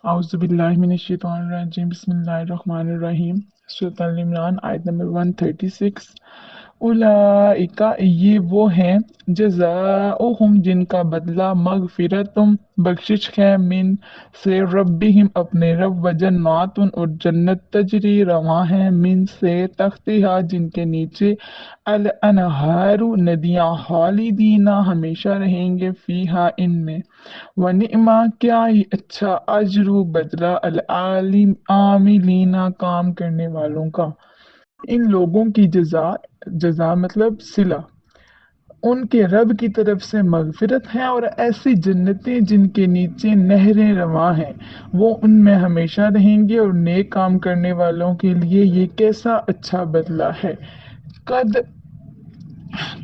Auzubillahiminash-shaytanir-rajim. Bismillahir-rahmanir-rahim. सूरत अल इमरान आयत number 136। उलाइका ये वो हैं जज़ाओहुम जिनका बदला मगफिरतुम बख्शिश है मिन से रब्बिहिम अपने रब व जन्नातुन और जन्नत तजरी रवा है मिन से तख्तिहा जिनके नीचे अल अनहारू नदियाँ खालिदीना हमेशा रहेंगे फीहा इनमें व नि'मा क्या ही अच्छा अजरू बदला अल आलिम आमिलीना काम करने वालों का। इन लोगों की जजा जजा मतलब सिला उनके रब की तरफ से मगफिरत है और ऐसी जन्नतें जिनके नीचे नहरें रवां हैं वो उनमें हमेशा रहेंगे और नेक काम करने वालों के लिए ये कैसा अच्छा बदला है। कद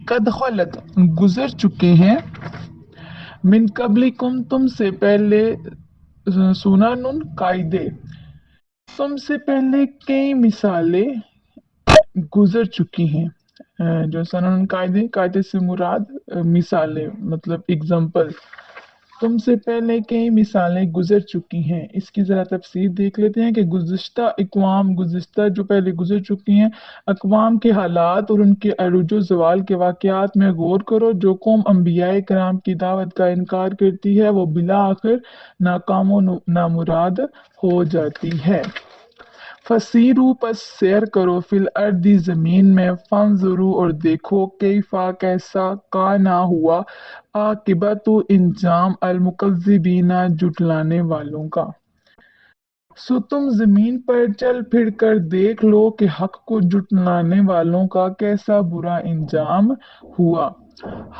कद खलत गुजर चुके हैं मिन कबलिकुम तुमसे पहले सुनानुन कायदे तुमसे पहले कई मिसालें गुजर चुकी हैं। जो सनन कायदे कायदे से मुराद मिसालें मतलब एग्जाम्पल। तुमसे पहले कई मिसालें गुजर चुकी हैं। इसकी ज़रा तफसीर देख लेते हैं कि गुज़िश्ता अक़वाम गुज़िश्ता जो पहले गुजर चुकी हैं अक़वाम के हालात और उनके अरूज ज़वाल के वाक़यात में गौर करो। जो कौम अम्बियाए कराम की दावत का इनकार करती है वो बिला आखिर नाकाम व नामुराद हो जाती है। फसीरू पस सैर करो फिल अर्दी जमीन में फंजुरू और देखो कैफा कैसा का ना हुआ आकिबतु इंजाम अलमुकज्जिबीना जुटलाने वालों का। सो तुम जमीन पर चल फिर कर देख लो कि हक को जुटलाने वालों का कैसा बुरा इंजाम हुआ।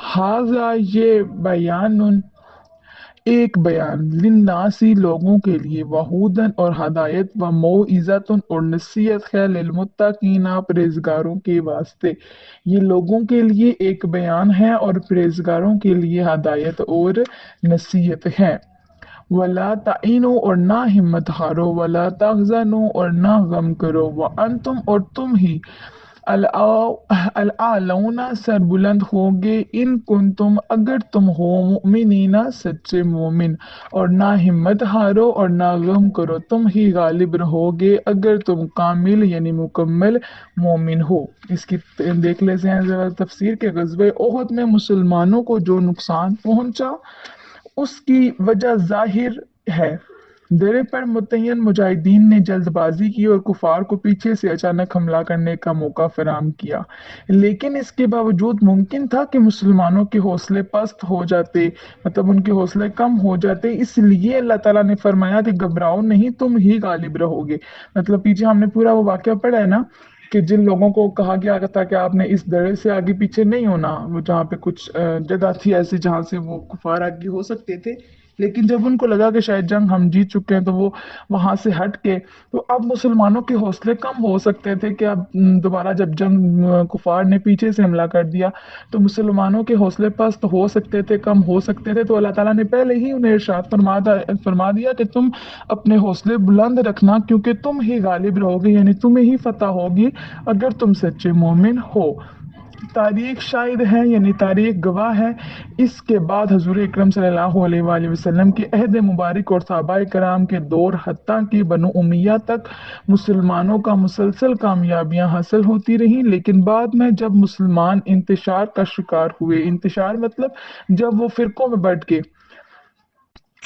हाजा ये बयान एक बयान लिन्नासी लोगों के लिए वहूदन और हदायत व मौइज़तुन और नसीहत है लिलमुत्तकीना परहेजगारों के वास्ते। ये लोगों के लिए एक बयान है और परहेजगारों के लिए हदायत और नसीहत है। वला ताइनो और ना हिम्मत हारो वला तहज़नो और ना गम करो व अंतुम और तुम ही अलआलौना सरबुलंद होगे इन कुंतुम अगर तुम हो मुमिनीना सच्चे मोमिन और ना हिम्मत हारो और ना गम करो तुम ही गालिब रहोगे अगर तुम कामिल यानी मुकम्मल मोमिन हो। इसकी देख लेते हैं जरा तफसीर के ग़ज़वे ओहद में मुसलमानों को जो नुकसान पहुंचा उसकी वजह जाहिर है। दरे पर मुतय्यन मुजाहिदीन ने जल्दबाजी की और कुफार को पीछे से अचानक हमला करने का मौका फराहम किया, लेकिन इसके बावजूद मुमकिन था कि मुसलमानों के हौसले पस्त हो जाते मतलब उनके हौसले कम हो जाते। इसलिए अल्लाह ताला ने फरमाया कि घबराओ नहीं तुम ही गालिब रहोगे। मतलब पीछे हमने पूरा वो वाक़या पढ़ा है ना कि जिन लोगों को कहा गया था कि आपने इस दरे से आगे पीछे नहीं होना, वो जहाँ पे कुछ जगह थी ऐसी जहाँ से वो कुफार आगे हो सकते थे, लेकिन जब उनको लगा कि शायद जंग हम जीत चुके हैं तो वो वहां से हट के तो अब मुसलमानों के हौसले कम हो सकते थे कि अब दोबारा जब जंग कुफार ने पीछे से हमला कर दिया तो मुसलमानों के हौसले पस्त हो सकते थे कम हो सकते थे। तो अल्लाह ताला ने पहले ही उन्हें इरशाद फरमा दिया कि तुम अपने हौसले बुलंद रखना क्योंकि तुम ही गालिब रहोगे यानी तुम्हें ही फतह होगी अगर तुम सच्चे मोमिन हो। तारीख शाहिद है यानी तारीख गवाह है। इसके बाद हजूर अकरम सल्लल्लाहु अलैहि वसल्लम के अहद मुबारक और सहाबाए कराम के दौर हत्ता कि बनु उमैया तक मुसलमानों का मुसलसल कामयाबियां हासिल होती रहीं, लेकिन बाद में जब मुसलमान इंतशार का शिकार हुए, इंतशार मतलब जब वो फिरकों में बढ़ गए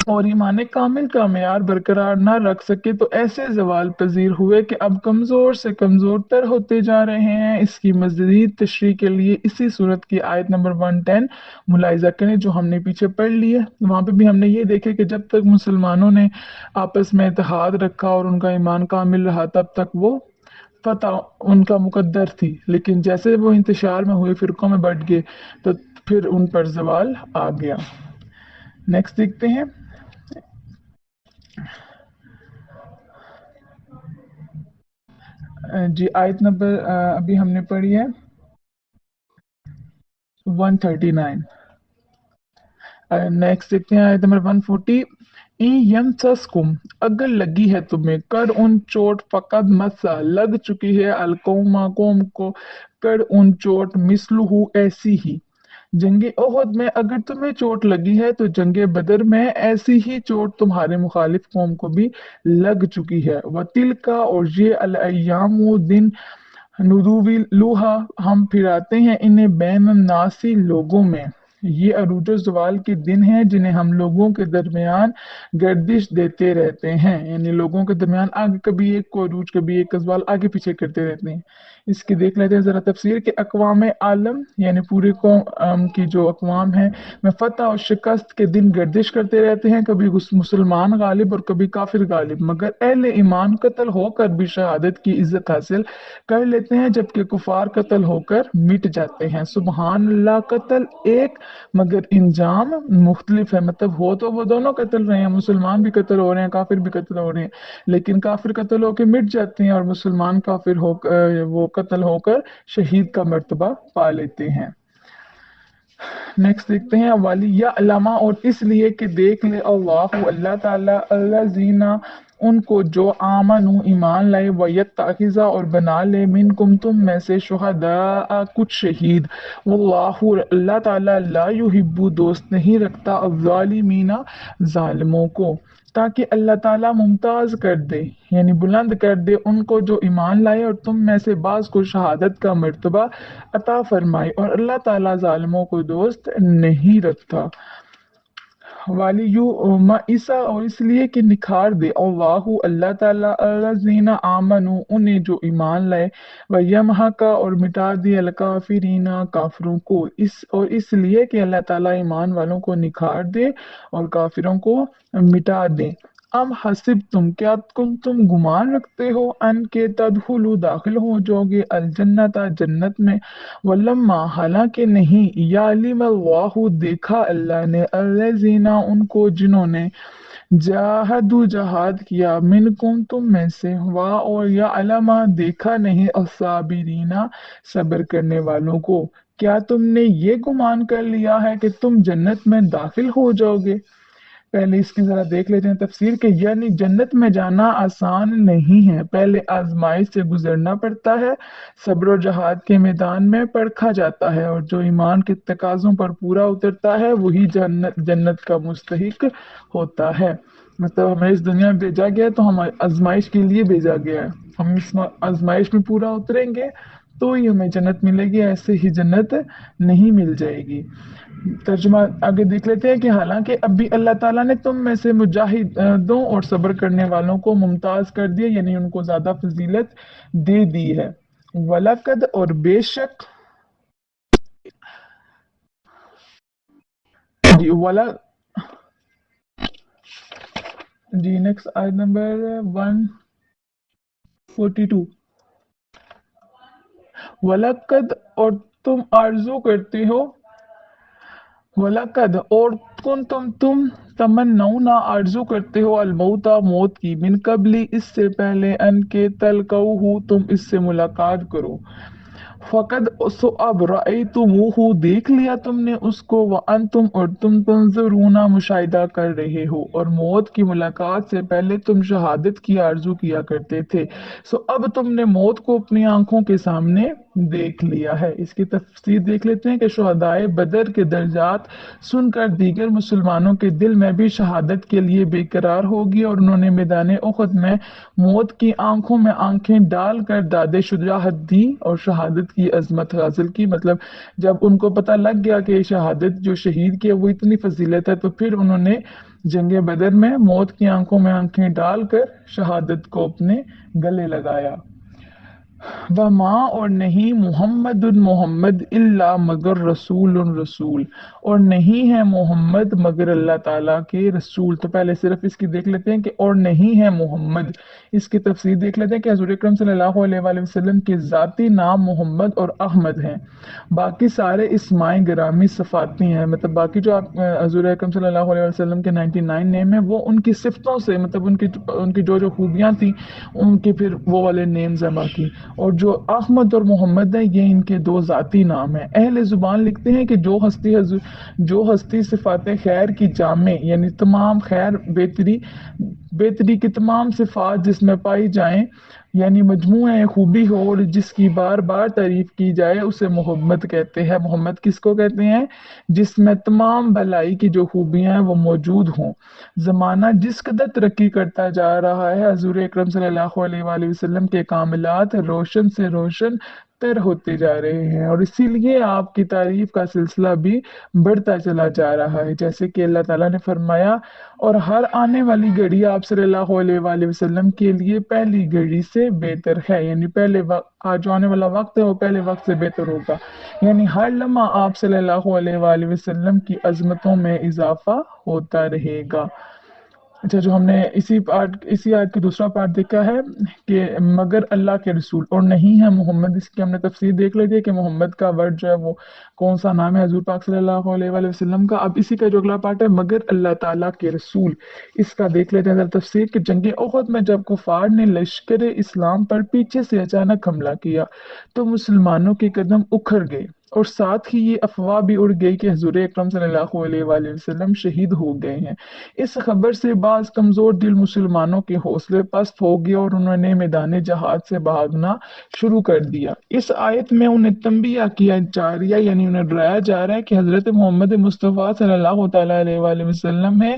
और ईमान कामिल का मेयार बरकरार न रख सके तो ऐसे जवाल पजीर हुए कि अब कमज़ोर से कमज़ोर तर होते जा रहे हैं। इसकी मज़ीद तशरीह के लिए इसी सूरत की आयत नंबर 110 मुलाहिजा करें जो हमने पीछे पढ़ ली है। वहाँ पे भी हमने ये देखे कि जब तक मुसलमानों ने आपस में इत्तेहाद रखा और उनका ईमान कामिल रहा तब तक वो फतह उनका मुकद्दर थी, लेकिन जैसे वो इंतशार में हुए फिरकों में बढ़ गए तो फिर उन पर जवाल आ गया। नेक्स्ट देखते हैं। जी आयत नंबर अभी हमने पढ़ी है 139। नेक्स्ट देखते हैं आयत नंबर 140। यमसस्कुम अगर लगी है तुम्हें कर उन चोट फकद मसा लग चुकी है अलकौमा कौम को कर उन चोट मिसलुहु ऐसी ही जंग ओहद में अगर तुम्हें चोट लगी है तो जंग बदर में ऐसी ही चोट तुम्हारे मुखालिफ कौम को भी लग चुकी है। वतिल का और ये अल अय्याम वो दिन नुदूवी लूहा हम फिराते हैं इन्हें बैन नासी लोगों में। ये अरूज जवाल के दिन हैं जिन्हें हम लोगों के दरमियान गर्दिश देते रहते हैं, यानी लोगों के दरमियान आगे कभी एक को अरूज कभी एक जवाल आगे पीछे करते रहते हैं। इसकी देख लेते हैं जरा तफसीर के अकवाम आलम यानी पूरे कौम की जो अकवाम है में फतह और शिकस्त के दिन गर्दिश करते रहते हैं, कभी मुसलमान गालिब और कभी काफिर गालिब, मगर अहले ईमान कत्ल होकर भी शहादत की इज्जत हासिल कर लेते हैं जबकि कुफार कत्ल होकर मिट जाते हैं। सुबहान अल्लाह, कत्ल एक मगर इंजाम मुख्तलिफ है, मतलब हो तो वो दोनों कत्ल रहे हैं, मुसलमान भी कत्ल हो रहे हैं काफिर भी कत्ल हो रहे हैं, लेकिन काफिर कत्ल होकर मिट जाते हैं और मुसलमान काफिर होकर वो कत्ल होकर शहीद का मर्तबा पा लेते हैं। नेक्स्ट देखते हैं वाली या अलामा, और इसलिए कि देख ले अल्लाह अल्लाह ताला अल्लाजीना उनको जो आमनु ईमान लाए वयत ताखिजा और बना ले मिन कुम तुम में से शुहदा कुछ शहीद। वल्लाहु अल्लाह ताला ला युहिब्बु दोस्त नहीं रखता अज़्ज़ालिमीना जालिमों को, ताकि अल्लाह ताला मुमताज कर दे यानी बुलंद कर दे उनको जो ईमान लाए और तुम में से बाज को शहादत का मर्तबा अता फरमाए, और अल्लाह ताला जालिमों को दोस्त नहीं रखता। वाली यू ईसा, और इसलिए कि निखार दे अल्लाहु अल्लाह ताला अल्लाज़ीना आमनु उन्हें जो ईमान लाए व यमहा का और मिटा दे अल काफिरीना काफिरों को, इस और इसलिए कि अल्लाह ताला ईमान वालों को निखार दे और काफिरों को मिटा दे। अब हसिब तुम क्या तुम गुमान रखते हो अन के तदखुलू दाखिल हो जाओगे अल जन्नता जन्नत में, वलम्मा हालांकि नहीं, यालिम अल्लाहु देखा अल्लाह ने अल्लज़ीना उनको जिन्होंने जाहदू जहाद किया मिनकुम तुम में से, वाह और या अलमा देखा नहीं असाबिरीना सब्र करने वालों को। क्या तुमने ये गुमान कर लिया है कि तुम जन्नत में दाखिल हो जाओगे? पहले इसकी जरा देख लेते हैं तफसीर के, यानी जन्नत में जाना आसान नहीं है, पहले आजमाइश से गुजरना पड़ता है, सब्र और जहाद के मैदान में परखा जाता है, और जो ईमान के तकाजों पर पूरा उतरता है वही जन्नत जन्नत का मुस्तहिक होता है। मतलब हमें इस दुनिया में भेजा गया तो हम आजमाइश के लिए भेजा गया है, हम इस आजमाइश में पूरा उतरेंगे तो ही हमें जन्नत मिलेगी, ऐसे ही जन्नत नहीं मिल जाएगी। तर्जुमा आगे देख लेते हैं कि हालांकि अब भी अल्लाह ताला ने तुम में से मुजाहिदों और सब्र करने वालों को मुमताज कर दिया, यानी उनको ज्यादा फजीलत दे दी है। वलकद और बेशक, जी वाला, जी नेक्स्ट आयत नंबर 142। वलकद और तुम आरजू करते हो, वलकद और तुम तमन्नौना आरजू करते हो अलमौता मौत की, मिन कबली इससे पहले अन के तलकऊ तुम इससे मुलाकात करो। फकद सो अब रई तुम देख लिया तुमने उसको, व तुम और तुम तंजरूना मुशाहिदा कर रहे हो, और मौत की मुलाकात से पहले तुम शहादत की आरजू किया करते थे, सो अब तुमने मौत को अपनी आंखों के सामने देख लिया है। इसकी तफसीर देख लेते हैं कि शुहदाए बदर के दर्जात सुनकर दीगर मुसलमानों के दिल में भी शहादत के लिए बेकरार होगी, और उन्होंने मैदान उहद में मौत की आंखों में आंखें डालकर दादे शुजाहत दी और शहादत की अजमत हासिल की। मतलब जब उनको पता लग गया कि शहादत जो शहीद की है वो इतनी फजीलत है, तो फिर उन्होंने जंग बदर में मौत की आंखों में आंखें डालकर शहादत को अपने गले लगाया। व माँ और नहीं मोहम्मद मोहम्मद इल्ला मगर रसूल रसूल, और नहीं है मोहम्मद मगर अल्लाह ताला के रसूल। तो पहले सिर्फ इसकी देख लेते हैं कि और नहीं है मोहम्मद, इसकी तफसीर देख लेते हैं कि हज़रत अकरम सल्लल्लाहु अलैहि वसल्लम के ज़ाती नाम मोहम्मद और अहमद हैं, बाकी सारे इस्माए गिरामी सफ़ाती हैं। मतलब बाकी जो आप हज़रत अकरम सल्लल्लाहु अलैहि वसल्लम के 99 नेम है वो उनकी सिफ्तों से, मतलब उनकी उनकी जो जो खूबियाँ थी उनके फिर वो वाले नेम्स हैं बाकी। और जो अहमद और मोहम्मद है ये इनके दो ज़ाती नाम हैं। अहले ज़ुबान लिखते हैं कि जो हस्ती सिफ़ात खैर की जामे, यानी तमाम खैर बेहतरी की तमाम सिफ़ात जिसमें पाई जाएं, یعنی مجموعہ خوبی ہو اور جس کی بار بار تعریف کی جائے اسے محمد کہتے ہیں۔ محمد کس کو کہتے ہیں؟ جس میں تمام بھلائی کی جو خوبیاں ہیں وہ موجود ہوں۔ زمانہ جس قدر ترقی کرتا جا رہا ہے، حضور اکرم صلی اللہ علیہ وآلہ وسلم کے کاملات روشن سے روشن تر ہوتے جا رہے ہیں، اور اسی لیے آپ کی تعریف کا سلسلہ بھی بڑھتا چلا جا رہا ہے، جیسے کہ اللہ تعالیٰ نے فرمایا، اور ہر آنے والی گھڑی آپ صلی اللہ علیہ وآلہ وسلم کے لیے پہلی گھڑی سے بہتر ہے، یعنی پہلے وقت آج جو آنے والا وقت ہے وہ پہلے وقت سے بہتر ہوگا، یعنی ہر لمحہ آپ صلی اللہ علیہ وآلہ وسلم کی عظمتوں میں اضافہ ہوتا رہے گا۔ اچھا، جو ہم نے اسی آیت کی دوسرا پارٹ دیکھا ہے کہ مگر اللہ کے رسول اور نہیں ہے محمد، اس کی ہم نے تفسیر دیکھ لی تھی کہ محمد کا ورڈ جو ہے وہ کون سا نام ہے حضور پاک صلی اللہ علیہ وآلہ وسلم کا۔ اب اسی کا جو اگلا پارٹ ہے مگر اللہ تعالیٰ کے رسول، اس کا دیکھ لیتے ہیں تفسیر کہ جنگ احد میں جب کفار نے لشکر اسلام پر پیچھے سے اچانک حملہ کیا تو مسلمانوں کے قدم اکھڑ گئے، اور ساتھ ہی یہ افواہ بھی اڑ گئی کہ حضور اکرم صلی اللہ علیہ وآلہ وسلم شہید ہو گئے ہیں۔ اس خبر سے بعض کمزور دل مسلمانوں کے حوصلے پست ہو گئے اور انہوں نے میدان جہاد سے بھاگنا شروع کر دیا۔ اس آیت میں انہیں تنبیہ کیا جا رہا ہے، یعنی انہیں ڈرایا جا رہا ہے کہ حضرت محمد مصطفیٰ صلی اللہ تعالیٰ علیہ وآلہ وسلم ہے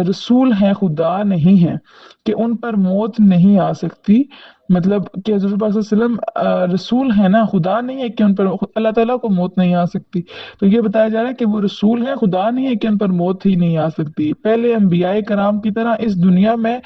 رسول ہیں، خدا نہیں ہیں، کہ ان پر موت نہیں آ سکتی، مطلب کہ حضور پاک صلی اللہ علیہ وسلم رسول ہیں نا، خدا نہیں ہے کہ ان پر اللہ تعالیٰ کو موت نہیں آ سکتی، تو یہ بتایا جا رہا ہے کہ وہ رسول ہیں، خدا نہیں ہے کہ ان پر موت ہی نہیں آ سکتی۔ پہلے انبیاء کرام کی طرح اس دنیا میں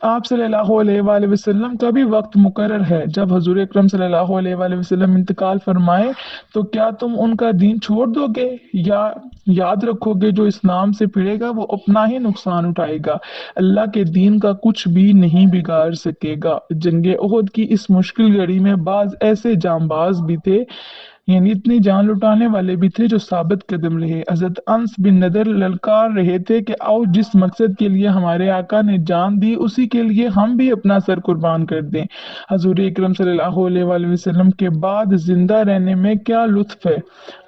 آپ صلی اللہ علیہ وآلہ وسلم کا بھی وقت مقرر ہے، جب حضور اکرم صلی اللہ علیہ وآلہ وسلم انتقال فرمائے تو کیا تم ان کا دین چھوڑ دو گے یا یاد رکھو گے جو اسلام سے پھرے گا وہ اپنا ہی نقصان اٹھائے گا، اللہ کے دین کا کچھ بھی نہیں بگاڑ سکے گا۔ جنگ احد کی اس مشکل گھڑی میں بعض ایسے جانباز بھی تھے، یعنی اتنی جان لٹانے والے بھی تھے جو ثابت قدم رہے۔ حضرت انس بن نضر للکار رہے تھے کہ آؤ جس مقصد کے لیے ہمارے آقا نے جان دی اسی کے لیے ہم بھی اپنا سر قربان کر دیں۔ حضور اکرم صلی اللہ علیہ وآلہ وسلم کے بعد زندہ رہنے میں کیا لطف ہے،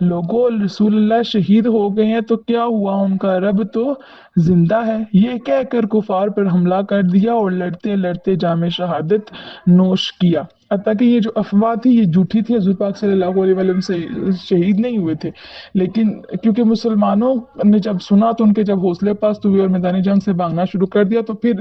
لوگوں رسول اللہ شہید ہو گئے ہیں تو کیا ہوا، ان کا رب تو زندہ ہے، یہ کہہ کر کفار پر حملہ کر دیا اور لڑتے لڑتے جام شہادت نوش کیا۔ حتیٰ کہ یہ جو افواہ تھی یہ جھوٹی تھی، حضور پاک صلی اللہ علیہ وسلم سے شہید نہیں ہوئے تھے، لیکن کیونکہ مسلمانوں نے جب سنا تو ان کے جب حوصلے پست ہوئے اور میدان جنگ سے بھاگنا شروع کر دیا تو پھر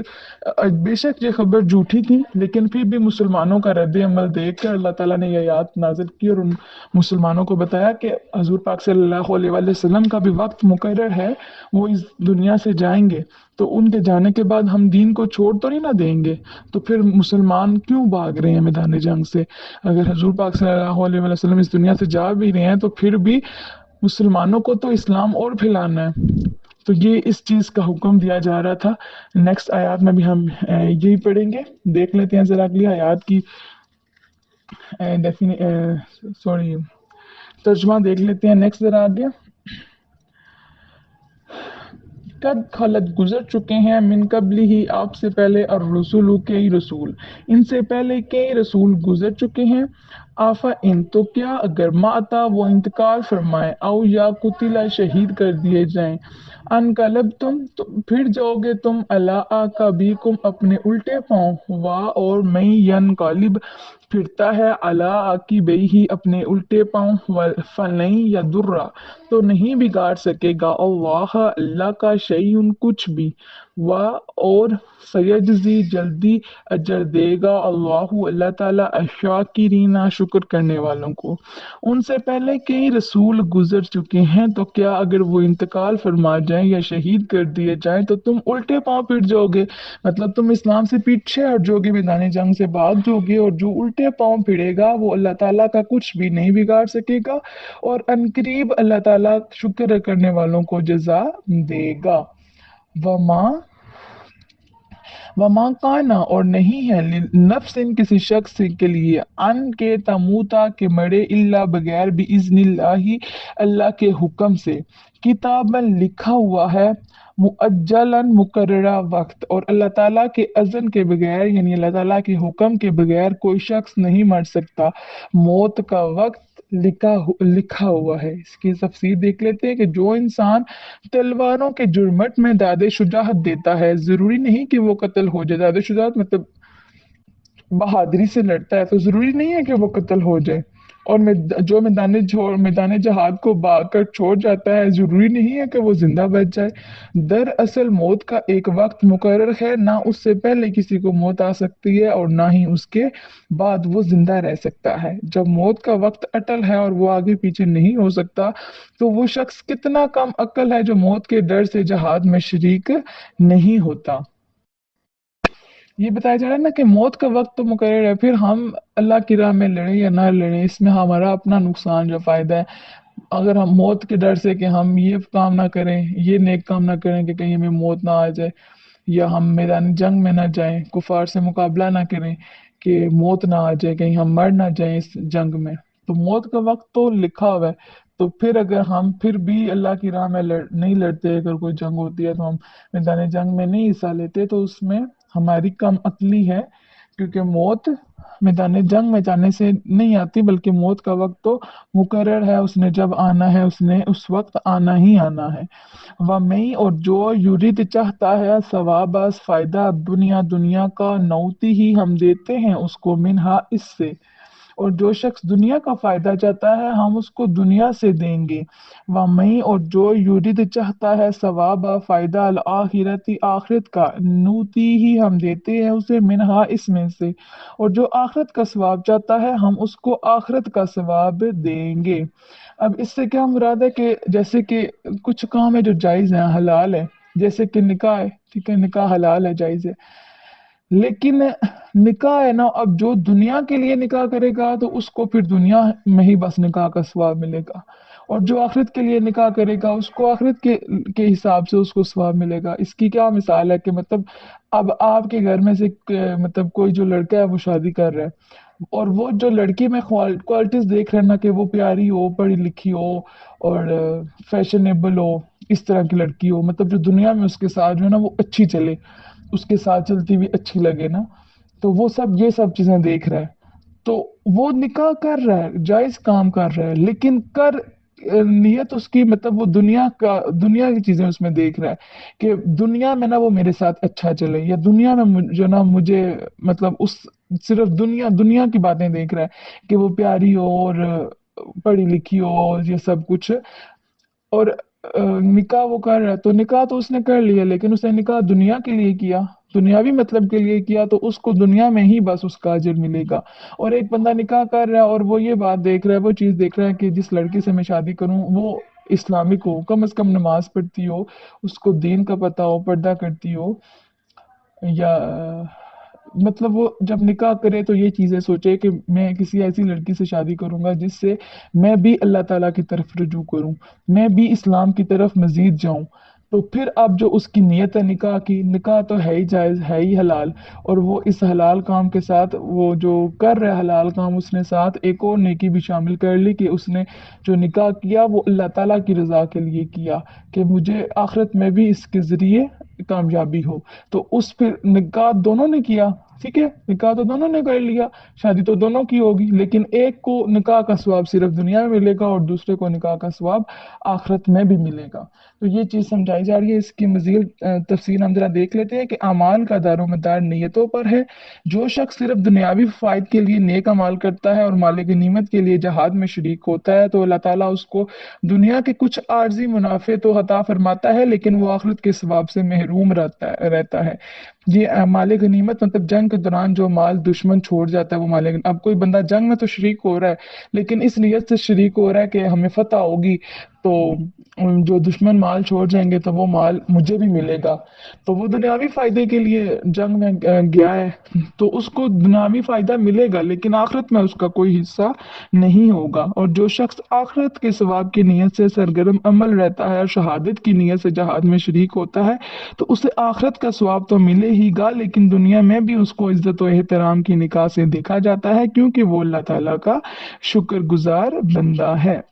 بے شک یہ خبر جھوٹی تھی، لیکن پھر بھی مسلمانوں کا رد عمل دیکھ کر اللہ تعالیٰ نے یہ آیات نازل کی اور ان مسلمانوں کو بتایا کہ حضور پاک صلی اللہ علیہ وسلم کا بھی وقت مقرر ہے، وہ اس دنیا سے جائیں گے، تو ان کے جانے کے بعد ہم دین کو چھوڑ تو نہیں نہ دیں گے، تو پھر مسلمان کیوں بھاگ رہے ہیں میدان جنگ سے؟ اگر حضور پاک صلی اللہ علیہ وسلم اس دنیا سے جا بھی رہے ہیں تو پھر بھی مسلمانوں کو تو اسلام اور پھیلانا ہے، تو یہ اس چیز کا حکم دیا جا رہا تھا۔ نیکسٹ آیات میں بھی ہم یہی پڑھیں گے، دیکھ لیتے ہیں ذرا اگلی آیات کی ترجمہ دیکھ لیتے ہیں۔ نیکسٹ ذرا آگے، قد خلت گزر چکے ہیں من قبل ہی آپ سے پہلے، اور رسول کئی رسول ان سے پہلے کئی رسول گزر چکے ہیں، آفا ان تو کیا اگر ماتا وہ انتقال فرمائے، او یا قتل شہید کر دیے جائیں، انقلب تم تو پھر جاؤ گے تم، اللہ عقابیکم اپنے الٹے پاؤں، وا اور میں ینقلب پھرتا ہے، اللہ عقبیہ ہی اپنے الٹے پاؤں، فلن یضر تو نہیں بگاڑ سکے گا اللہ اللہ کا شیئن کچھ بھی، اور سیجزی جلدی اجر دے گا اللہ اللہ تعالیٰ الشاکرین شکر کرنے والوں کو۔ ان سے پہلے کئی رسول گزر چکے ہیں، تو کیا اگر وہ انتقال فرما جائیں یا شہید کر دیے جائیں تو تم الٹے پاؤں پھر جاؤ گے، مطلب تم اسلام سے پیچھے ہٹ جاؤ گے، میدان جنگ سے بھاگ جاؤ گے، اور جو الٹے پاؤں پھرے گا وہ اللہ تعالیٰ کا کچھ بھی نہیں بگاڑ سکے گا، اور عنقریب اللہ تعالیٰ شکر کرنے والوں کو جزا دے گا۔ وما کانا اور نہیں ہے نفس کسی شخص کے لیے ان کے تموتا کے مرے الا بغیر باذن اللہ اللہ کے حکم سے، کتاباً لکھا ہوا ہے، مؤجلاً مقررہ وقت، اور اللہ تعالیٰ کے اذن کے بغیر یعنی اللہ تعالیٰ کے حکم کے بغیر کوئی شخص نہیں مر سکتا، موت کا وقت لکھا ہوا ہے۔ اس کی تفسیر دیکھ لیتے ہیں کہ جو انسان تلواروں کے جرمٹ میں داد شجاعت دیتا ہے ضروری نہیں کہ وہ قتل ہو جائے، داد شجاعت مطلب बहादुरी से लड़ता है तो जरूरी नहीं है कि वो कत्ल हो जाए। और जो मैदान जहाद को भागकर छोड़ जाता है, जरूरी नहीं है कि वो जिंदा बच जाए। दरअसल मौत का एक वक्त मुकर्रर है, ना उससे पहले किसी को मौत आ सकती है और ना ही उसके बाद वो जिंदा रह सकता है। जब मौत का वक्त अटल है और वो आगे पीछे नहीं हो सकता, तो वो शख्स कितना कम अक्ल है जो मौत के डर से जहाद में शरीक नहीं होता। ये बताया जा रहा है ना कि मौत का वक्त तो मुकर्रर है, फिर हम अल्लाह की राह में लड़े या ना लड़े, इसमें हमारा अपना नुकसान जो फायदा है। अगर हम मौत के डर से कि हम ये काम ना करें, ये नेक काम ना करें कि कहीं हमें मौत ना आ जाए, या हम मैदान जंग में ना जाएं, कुफार से मुकाबला ना करें कि मौत ना आ जाए, कहीं हम मर ना जाएं इस जंग में, तो मौत का वक्त तो लिखा हुआ है। तो फिर अगर हम फिर भी अल्लाह की राह में नहीं लड़ते, अगर कोई जंग होती है तो हम मैदान जंग में नहीं हिस्सा लेते, तो उसमें हमारी कम अक्ली है। क्योंकि मौत मैदान जंग में जाने से नहीं आती, बल्कि मौत का वक्त तो मुकर्रर है, उसने जब आना है उसने उस वक्त आना ही आना है। वमई और जो युरिद चाहता है सवाबस फायदा दुनिया दुनिया का नौती ही हम देते हैं उसको मिनहा इससे। और जो शख्स दुनिया का फायदा चाहता है हम उसको दुनिया से देंगे। वमई और जो युरिद चाहता है सवाब फायदा अल आखिरती आखिरत का नूती ही हम देते हैं उसे मिनहा इसमें से। और जो आखिरत का सवाब चाहता है हम उसको आखिरत का सवाब देंगे। अब इससे क्या मुराद है कि जैसे कि कुछ काम है जो जायज है, हलाल है, जैसे कि निकाह है, ठीक है, निकाह हलाल है, जायज है। लेकिन निकाह है ना, अब जो दुनिया के लिए निकाह करेगा तो उसको फिर दुनिया में ही बस निकाह का सवाब मिलेगा। और जो आखिरत के लिए निकाह करेगा उसको आखिरत के हिसाब से उसको सवाब मिलेगा। इसकी क्या मिसाल है कि मतलब अब आपके घर में से मतलब कोई जो लड़का है वो शादी कर रहा है, और वो जो लड़की में क्वालिटीज देख रहे हैं ना कि वो प्यारी हो, पढ़ी लिखी हो और फैशनेबल हो, इस तरह की लड़की हो, मतलब जो दुनिया में उसके साथ जो है ना वो अच्छी चले, उसके साथ चलती हुई अच्छी लगे ना, तो वो सब ये सब चीजें देख रहा है। तो वो निकाह कर रहा है, जायज काम कर रहा है, लेकिन नियत उसकी मतलब वो दुनिया की चीजें उसमें देख रहा है कि दुनिया में ना वो मेरे साथ अच्छा चले, या दुनिया में जो ना मुझे मतलब उस सिर्फ दुनिया दुनिया की बातें देख रहा है कि वो प्यारी हो और पढ़ी लिखी हो और ये सब कुछ। और निकाह वो कर रहा है, तो निकाह तो उसने कर लिया, लेकिन उसने निकाह दुनिया के लिए किया, दुनियावी मतलब के लिए किया, तो उसको दुनिया में ही बस उसका अजर मिलेगा। और एक बंदा निकाह कर रहा है और वो ये बात देख रहा है, वो चीज देख रहा है कि जिस लड़की से मैं शादी करूं वो इस्लामिक हो, कम से कम नमाज पढ़ती हो, उसको दीन का पता हो, पर्दा करती हो, या मतलब वो जब निकाह करे तो ये चीजें सोचे कि मैं किसी ऐसी लड़की से शादी करूंगा जिससे मैं भी अल्लाह ताला की तरफ रुजू करूं, मैं भी इस्लाम की तरफ मजीद जाऊं। तो फिर अब जो उसकी नीयत है निकाह की, निकाह तो है ही जायज, है ही हलाल, और वो इस हलाल काम के साथ वो जो कर रहा है हलाल काम, उसने साथ एक और नेकी भी शामिल कर ली कि उसने जो निकाह किया वो अल्लाह ताला की रजा के लिए किया, कि मुझे आखिरत में भी इसके जरिए कामयाबी हो। तो उस फिर निकाह दोनों ने किया, ठीक है, निकाह तो दोनों ने कर लिया, शादी तो दोनों की होगी, लेकिन एक को निकाह का सवाब सिर्फ दुनिया में मिलेगा और दूसरे को निकाह का सवाब आखिरत में भी मिलेगा। तो ये चीज समझाई जा रही है। इसकी मजीद तफसील हम जरा देख लेते हैं कि अमाल का दारोमदार नीयतों पर है। जो शख्स सिर्फ दुनियावी फायद के लिए नेक अमाल करता है और मालिक नीमत के लिए जहाद में शरीक होता है, तो अल्लाह ताला उसको दुनिया के कुछ आर्जी मुनाफे तो अता फरमाता है, लेकिन वो आखिरत के सवाब से महरूम रहता है। ये माल गनीमत मतलब जंग के दौरान जो माल दुश्मन छोड़ जाता है वो माल, अब कोई बंदा जंग में तो शरीक हो रहा है, लेकिन इस नीयत से शरीक हो रहा है कि हमें फतह होगी, तो जो दुश्मन माल छोड़ जाएंगे तो वो माल मुझे भी मिलेगा। तो वो दुनियावी फायदे के लिए जंग में गया है, तो उसको दुनियावी फायदा मिलेगा, लेकिन आखिरत में उसका कोई हिस्सा नहीं होगा। और जो शख्स आखिरत के सवाब की नीयत से सरगर्म अमल रहता है और शहादत की नीयत से जहाद में शरीक होता है, तो उसे आखिरत का सवाब तो मिले ही गा, लेकिन दुनिया में भी उसको इज्जत और एहतराम की निगाह से देखा जाता है, क्योंकि वो अल्लाह ताला का शुक्रगुजार बंदा है।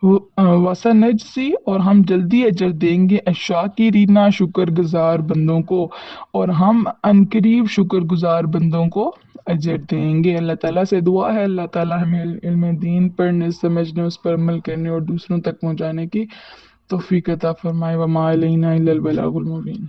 वसनजसी और हम जल्दी अजर देंगे अशाकिरीना शुक्रगुजार बंदों को, और हम अनकरीब शुक्रगुजार बंदों को अजर देंगे। अल्लाह ताला से दुआ है अल्लाह ताला हमें इल्म दीन पढ़ने समझने उस पर अमल करने और दूसरों तक पहुंचाने की तौफीक अता फरमाए। व मा अलैना इल्लल बलागुल मुबीन।